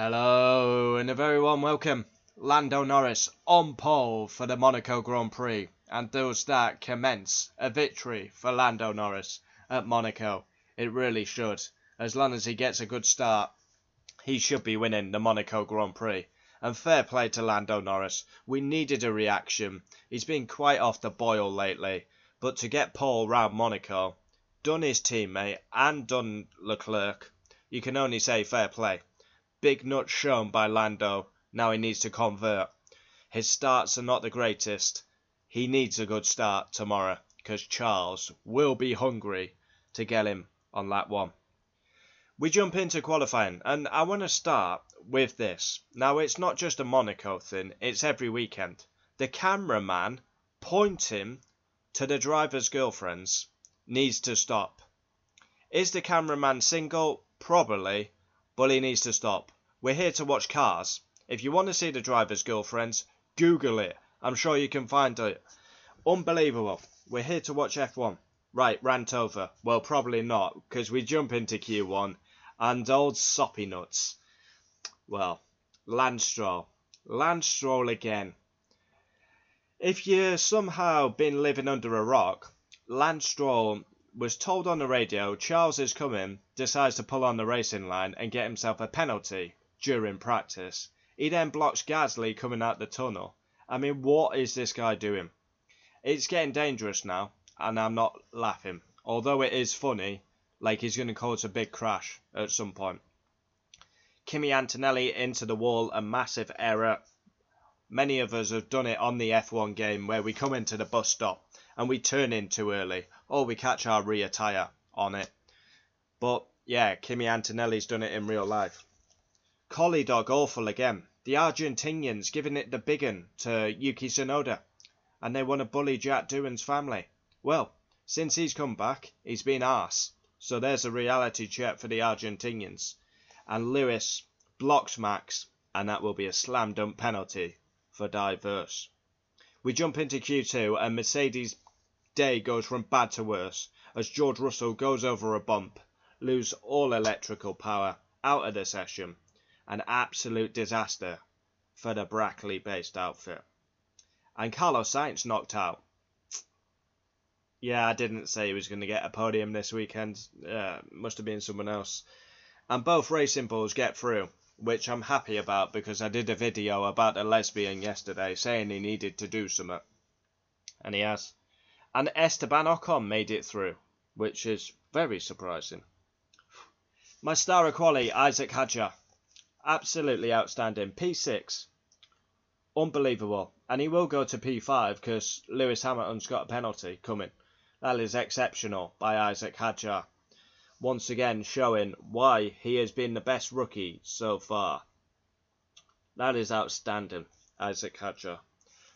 Hello and a very warm welcome. Lando Norris on pole for the Monaco Grand Prix, and does that commence a victory for Lando Norris at Monaco? It really should. As long as he gets a good start, he should be winning the Monaco Grand Prix. And fair play to Lando Norris. We needed a reaction. He's been quite off the boil lately, but to get pole round Monaco, done his teammate and done Leclerc, you can only say fair play. Big nuts shown by Lando. Now he needs to convert. His starts are not the greatest. He needs a good start tomorrow because Charles will be hungry to get him on lap 1. We jump into qualifying, and I want to start with this. Now, it's not just a Monaco thing, it's every weekend. The cameraman pointing to the driver's girlfriends needs to stop. Is the cameraman single? Probably. But he needs to stop. We're here to watch cars. If you want to see the driver's girlfriends, Google it. I'm sure you can find it. Unbelievable. We're here to watch F1. Right, rant over. Well, probably not, because we jump into Q1 and old soppy nuts. Well, Lance Stroll. Lance Stroll again. If you've somehow been living under a rock, Lance Stroll was told on the radio Charles is coming, decides to pull on the racing line and get himself a penalty during practice. He then blocks Gasly coming out the tunnel. I mean, what is this guy doing? It's getting dangerous now, and I'm not laughing. Although it is funny, like he's going to cause a big crash at some point. Kimi Antonelli into the wall, a massive error. Many of us have done it on the F1 game where we come into the bus stop and we turn in too early, or we catch our rear tyre on it. But yeah, Kimi Antonelli's done it in real life. Qually dog awful again. The Argentinians giving it the big un to Yuki Tsunoda, and they want to bully Jack Doohan's family. Well, since he's come back, he's been arse. So there's a reality check for the Argentinians. And Lewis blocks Max, and that will be a slam dunk penalty for diverse. We jump into Q2, and Mercedes' day goes from bad to worse as George Russell goes over a bump, lose all electrical power, out of the session. An absolute disaster for the Brackley-based outfit. And Carlos Sainz knocked out. Yeah, I didn't say he was going to get a podium this weekend. Must have been someone else. And both Racing Bulls get through, which I'm happy about because I did a video about a lesbian yesterday saying he needed to do something. And he has. And Esteban Ocon made it through, which is very surprising. My star of quality, Isaac Hadjar. Absolutely outstanding. P6. Unbelievable. And he will go to P5 because Lewis Hamilton's got a penalty coming. That is exceptional by Isaac Hadjar. Once again showing why he has been the best rookie so far. That is outstanding, Isaac Hadjar.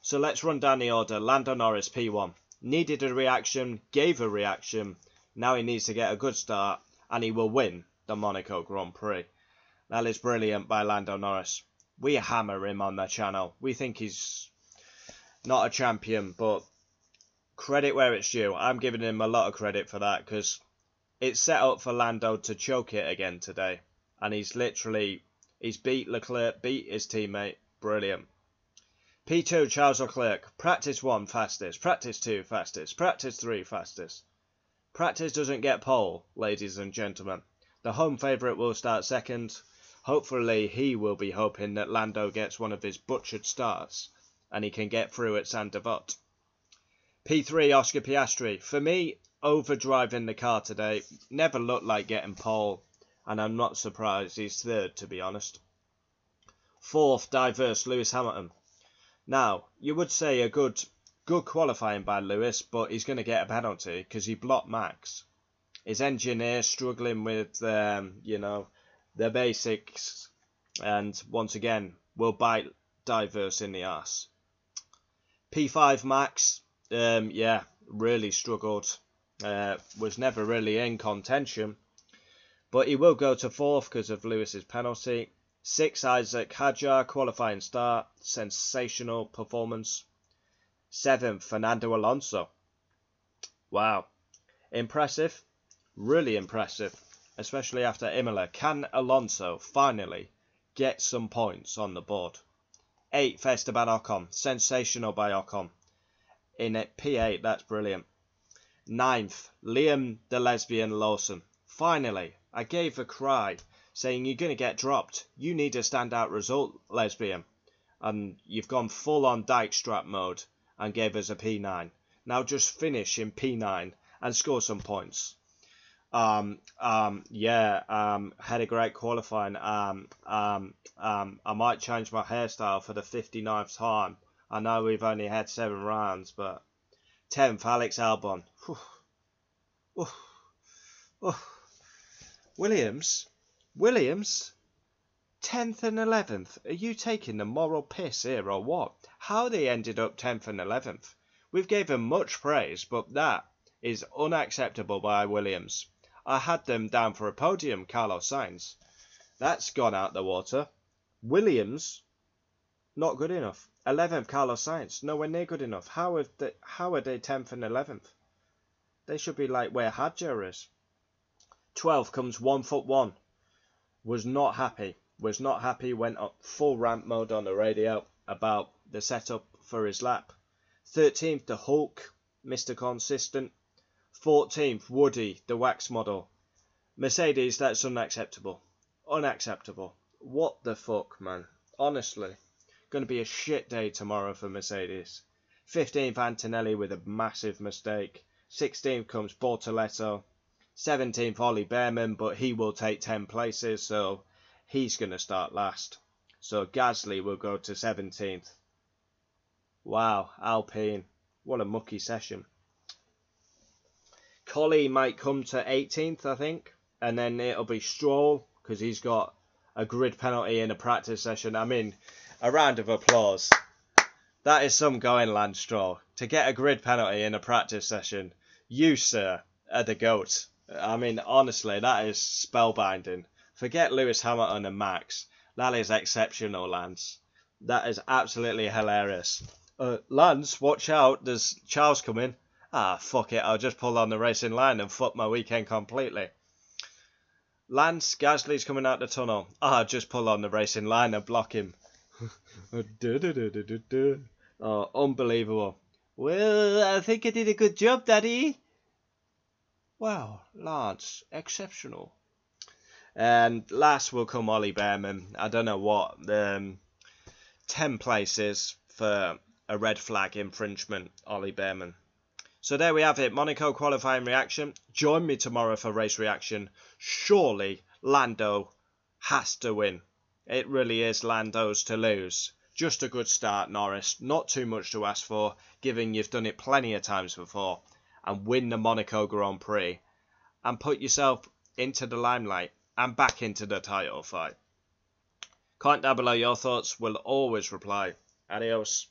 So let's run down the order. Lando Norris, P1. Needed a reaction, gave a reaction. Now he needs to get a good start, and he will win the Monaco Grand Prix. That is brilliant by Lando Norris. We hammer him on the channel. We think he's not a champion, but credit where it's due. I'm giving him a lot of credit for that, because it's set up for Lando to choke it again today. And he's beat Leclerc, beat his teammate. Brilliant. P2, Charles Leclerc. Practice 1, fastest. Practice 2, fastest. Practice 3, fastest. Practice doesn't get pole, ladies and gentlemen. The home favourite will start second. Hopefully he will be hoping that Lando gets one of his butchered starts and he can get through at Saint Devote. P3, Oscar Piastri. For me, overdriving the car today. Never looked like getting pole, and I'm not surprised he's third, to be honest. Fourth, diverse, Lewis Hamilton. Now, you would say a good qualifying by Lewis, but he's going to get a penalty because he blocked Max. His engineer struggling with, the basics, and once again, will bite diverse in the arse. P5, Max. Really struggled. Was never really in contention, but he will go to fourth because of Lewis's penalty. 6, Isaac Hadjar, qualifying start, sensational performance. 7th, Fernando Alonso. Wow, impressive, really impressive, especially after Imola. Can Alonso finally get some points on the board. 8th, Esteban Ocon. Sensational by Ocon. In at P8, that's brilliant. 9th, Liam the Lesbian Lawson. Finally, I gave a cry saying you're going to get dropped. You need a standout result, Lesbian. And you've gone full on Dykestrap mode and gave us a P9. Now just finish in P9 and score some points. Had a great qualifying. I might change my hairstyle for the 59th time. I know we've only had 7 rounds, but 10th, Alex Albon. Williams, 10th and 11th. Are you taking the moral piss here or what? How they ended up 10th and 11th? We've given much praise, but that is unacceptable by Williams. I had them down for a podium, Carlos Sainz. That's gone out the water. Williams, not good enough. 11th, Carlos Sainz, nowhere near good enough. How are they 10th and 11th? They should be like where Hadjar is. 12th comes 1-1. Was not happy, went up full rant mode on the radio about the setup for his lap. 13th, the Hulk, Mr. Consistent. 14th, Woody, the wax model. Mercedes, that's unacceptable. Unacceptable. What the fuck, man? Honestly. Going to be a shit day tomorrow for Mercedes. 15th, Antonelli with a massive mistake. 16th comes Bortoletto. 17th, Ollie Behrman, but he will take 10 places, so he's going to start last. So Gasly will go to 17th. Wow, Alpine. What a mucky session. Qually might come to 18th, I think. And then it'll be Stroll, because he's got a grid penalty in a practice session. I mean, a round of applause. That is some going, Lance Stroll. To get a grid penalty in a practice session, you, sir, are the GOAT. I mean, honestly, that is spellbinding. Forget Lewis Hamilton and Max. That is exceptional, Lance. That is absolutely hilarious. Lance, watch out. There's Charles coming. Ah, fuck it. I'll just pull on the racing line and fuck my weekend completely. Lance, Gasly's coming out the tunnel. Ah, just pull on the racing line and block him. Oh, unbelievable. Well, I think I did a good job, Daddy. Wow, Lance, exceptional. And last will come Ollie Behrman. I don't know what. 10 places for a red flag infringement, Ollie Behrman. So there we have it. Monaco qualifying reaction. Join me tomorrow for race reaction. Surely Lando has to win. It really is Lando's to lose. Just a good start, Norris. Not too much to ask for, given you've done it plenty of times before. And win the Monaco Grand Prix. And put yourself into the limelight. And back into the title fight. Comment down below your thoughts. We'll always reply. Adios.